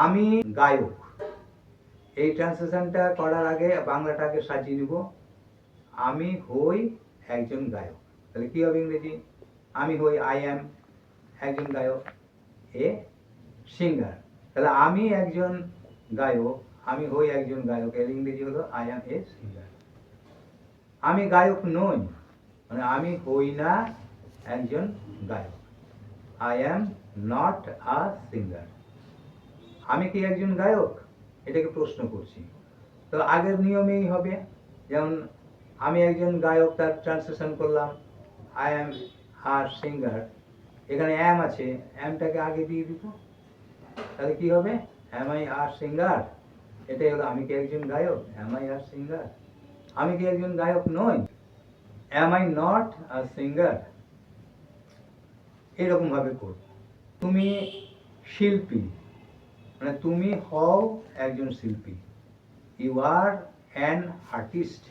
আমি গায়ক, এই ট্রান্সলেশনটা করার আগে বাংলাটাকে সাজিয়ে নিব। আমি হই একজন গায়ক, তাহলে কি হবে ইংরেজি? আমি হই, আই অ্যাম একজন গায়ক, এ সিঙ্গার। তাহলে আমি একজন গায়ক, আমি হই একজন গায়ক, এর ইংরেজি হলো আই অ্যাম এ সিঙ্গার। আমি গায়ক নই, মানে আমি হই না একজন গায়ক। I am not a singer. আমি কি একজন গায়ক? এটাকে প্রশ্ন করছি। তো আগের নিয়মেই হবে, যেমন আমি একজন গায়ক, তার ট্রান্সলেশন করলাম আই অ্যাম আ সিঙ্গার। এখানে অ্যাম আছে, অ্যামটাকে আগে দিয়ে দিত, তাহলে কি হবে? Am I a singer. এটাই হলো আমি কি একজন গায়ক, অ্যাম আই আ সিঙ্গার। আমি কি একজন গায়ক নই, am I not a singer. এরকম ভাবে করব। তুমি শিল্পী, মানে তুমি হও একজন শিল্পী, ইউ আর অ্যান আর্টিস্ট।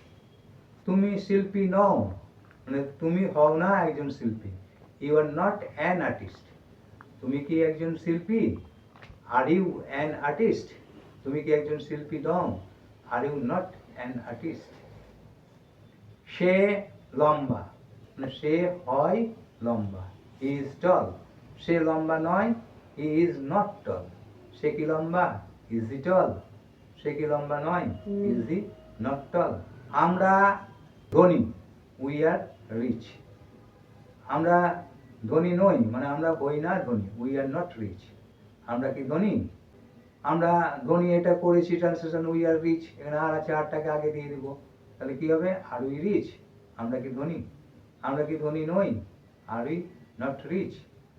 তুমি শিল্পী নও, মানে তুমি হও না একজন শিল্পী, you are not an artist. তুমি কি একজন শিল্পী, আর ইউ অ্যান আর্টিস্ট? তুমি কি একজন শিল্পী নও, are you not an artist. সে লম্বা, মানে সে হয় লম্বা, হি ইজ টল। সে লম্বা নয়, হি ইজ নট টল। সে কি লম্বা, ইজ হি টল? সে কি লম্বা নয়, ইজ হি নট টল। আমরা ধনী, উই আর রিচ। আমরা ধনী নই, মানে আমরা হই না ধনী, উই আর নট রিচ। আমরা কি ধনী? আমরা ধনী, এটা করেছি ট্রান্সলেশন উই আর রিচ, এখানে আর আছে, আরটাকে আগে দিয়ে দিব, তাহলে কি হবে? আর উই রিচ? আমরা কি ধনী? আমরা কি ধনী নই? আর উই নট রিচ?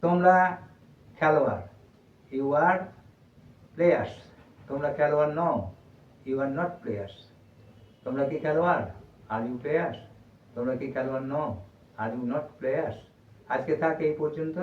তোমরা খেলোয়াড়, ইউ আর প্লেয়ার্স। তোমরা খেলোয়াড় নও, ইউ আর নট প্লেয়ার্স। তোমরা কি খেলোয়াড়, আর ইউ প্লেয়ার্স? তোমরা কি খেলোয়াড় নও, আর ইউ নট প্লেয়ার্স। আজকে থাক এই পর্যন্ত।